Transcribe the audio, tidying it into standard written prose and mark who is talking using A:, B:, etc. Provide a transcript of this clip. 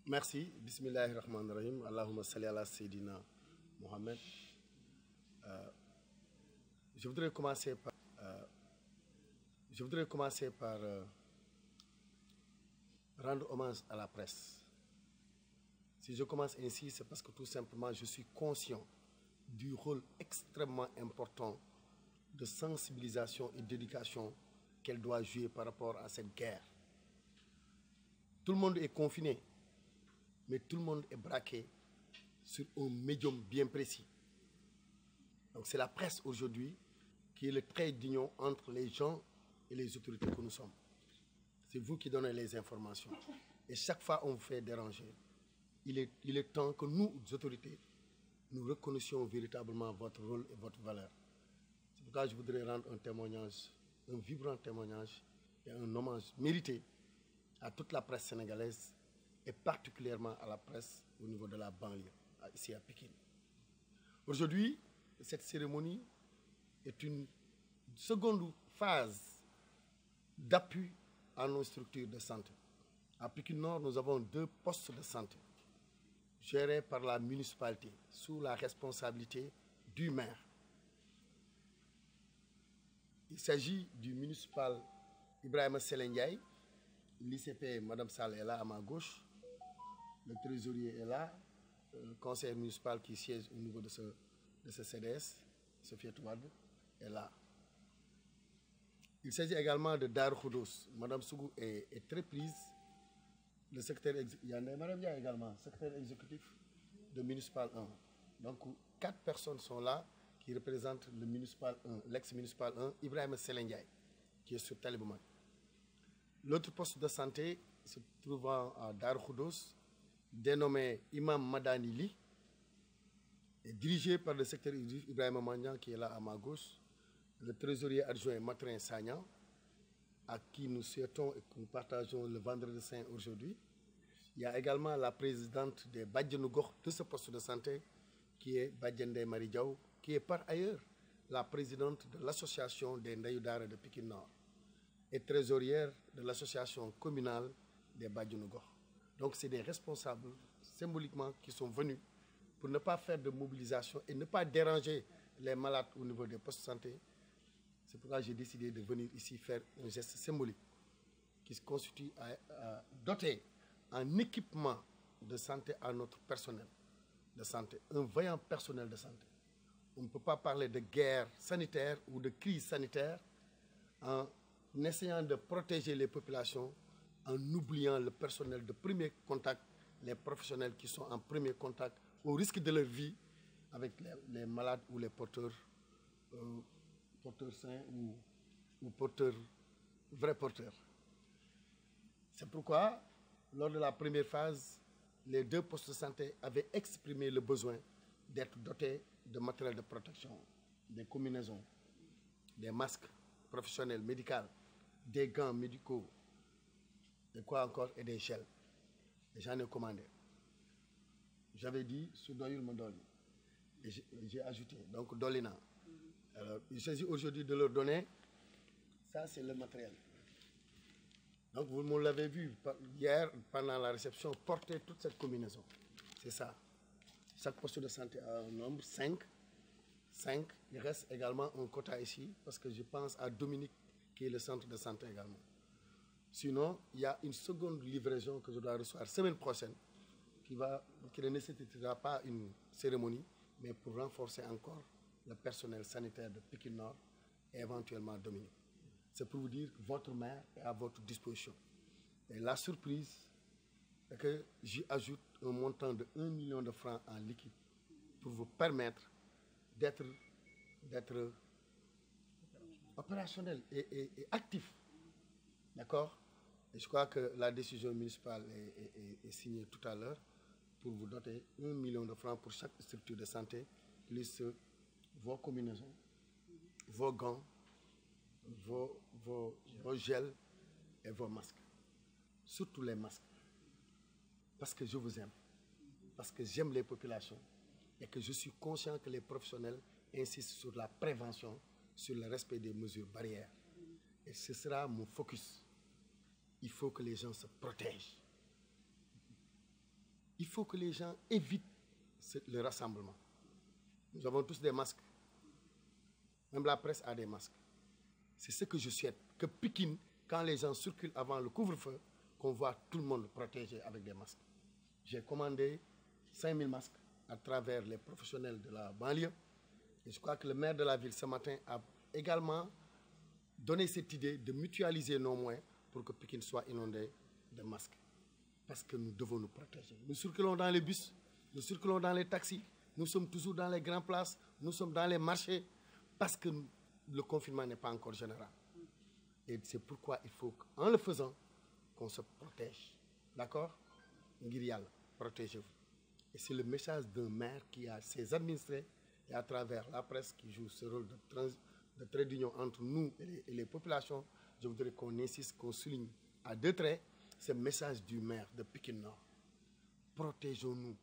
A: Merci. Bismillahirrahmanirrahim. Allahumma salli ala Sayyidina Mohamed. Je voudrais commencer par rendre hommage à la presse. Si je commence ainsi, c'est parce que tout simplement, je suis conscient du rôle extrêmement important de sensibilisation et d'éducation qu'elle doit jouer par rapport à cette guerre. Tout le monde est confiné, mais tout le monde est braqué sur un médium bien précis. Donc c'est la presse aujourd'hui qui est le trait d'union entre les gens et les autorités que nous sommes. C'est vous qui donnez les informations. Et chaque fois on vous fait déranger. Il est temps que nous, autorités, nous reconnaissions véritablement votre rôle et votre valeur. C'est pourquoi je voudrais rendre un témoignage, un vibrant témoignage et un hommage mérité à toute la presse sénégalaise et particulièrement à la presse au niveau de la banlieue, ici à Pékin. Aujourd'hui, cette cérémonie est une seconde phase d'appui à nos structures de santé. À Pékin Nord, nous avons 2 postes de santé gérés par la municipalité sous la responsabilité du maire. Il s'agit du municipal Ibrahima Selengay, l'ICP Madame Sall est là à ma gauche, le trésorier est là, le conseil municipal qui siège au niveau de ce CDS, Sophia Touad, est là. Il s'agit également de Dar Khoudos. Madame Sougou est très prise. Le secrétaire exécutif de municipal 1. Donc 4 personnes sont là qui représentent le municipal 1, l'ex-municipal 1, Ibrahim Selengay, qui est sur Talibouman. L'autre poste de santé se trouvant à Dar Khoudos, dénommé Imam Madani Li, est dirigé par le secrétaire exécutif Ibrahim Mandian qui est là à ma gauche, le trésorier adjoint Matrin Sagnan, à qui nous souhaitons et que nous partageons le vendredi saint aujourd'hui. Il y a également la présidente des Badjanougor de ce poste de santé, qui est Badjende Maridjaou, qui est par ailleurs la présidente de l'association des Ndayudara de Pékin Nord et trésorière de l'association communale des Badjanougor. Donc c'est des responsables symboliquement qui sont venus pour ne pas faire de mobilisation et ne pas déranger les malades au niveau des postes de santé. C'est pourquoi j'ai décidé de venir ici faire un geste symbolique qui se constitue à doter en équipement de santé à notre personnel de santé, un vaillant personnel de santé. On ne peut pas parler de guerre sanitaire ou de crise sanitaire en essayant de protéger les populations, en oubliant le personnel de premier contact, les professionnels qui sont en premier contact au risque de leur vie avec les malades ou les porteurs sains ou porteurs, vrais porteurs. C'est pourquoi, lors de la première phase, les 2 postes de santé avaient exprimé le besoin d'être dotés de matériel de protection, des combinaisons, des masques professionnels médicaux, des gants médicaux, et quoi encore, et des gels. Et j'en ai commandé. J'avais dit Soudoyul Mondoli. Et j'ai ajouté, donc Dolina. Alors, il s'agit aujourd'hui de leur donner, ça c'est le matériel. Donc vous me l'avez vu hier pendant la réception, porter toute cette combinaison. C'est ça. Chaque poste de santé a un nombre, 5. Il reste également un quota ici, parce que je pense à Dominique, qui est le centre de santé également. Sinon, il y a une seconde livraison que je dois recevoir la semaine prochaine, qui ne nécessitera pas une cérémonie, mais pour renforcer encore le personnel sanitaire de Pékin Nord et éventuellement Dominique. C'est pour vous dire que votre maire est à votre disposition. Et la surprise est que j'y ajoute un montant de 1 million de francs en liquide pour vous permettre d'être opérationnel et actif. D'accord? Et je crois que la décision municipale est signée tout à l'heure pour vous doter 1 million de francs pour chaque structure de santé, plus vos combinaisons, vos gants, vos gels et vos masques. Surtout les masques. Parce que je vous aime. Parce que j'aime les populations. Et que je suis conscient que les professionnels insistent sur la prévention, sur le respect des mesures barrières. Et ce sera mon focus. Il faut que les gens se protègent. il faut que les gens évitent le rassemblement. Nous avons tous des masques. Même la presse a des masques. C'est ce que je souhaite. Que Pikine, quand les gens circulent avant le couvre-feu, qu'on voit tout le monde protégé avec des masques. J'ai commandé 5000 masques à travers les professionnels de la banlieue. Et je crois que le maire de la ville ce matin a également donné cette idée de mutualiser nos moyens pour que Pikine soit inondé de masques. Parce que nous devons nous protéger. Nous circulons dans les bus, nous circulons dans les taxis, nous sommes toujours dans les grandes places, nous sommes dans les marchés, parce que le confinement n'est pas encore général. Et c'est pourquoi il faut, en le faisant, qu'on se protège. D'accord? Ngir Yalla, protégez-vous. Et c'est le message d'un maire qui a ses administrés et à travers la presse qui joue ce rôle de trait d'union entre nous et les populations. Je voudrais qu'on insiste, qu'on souligne à 2 traits ce message du maire de Pikine Nord. Protégeons-nous.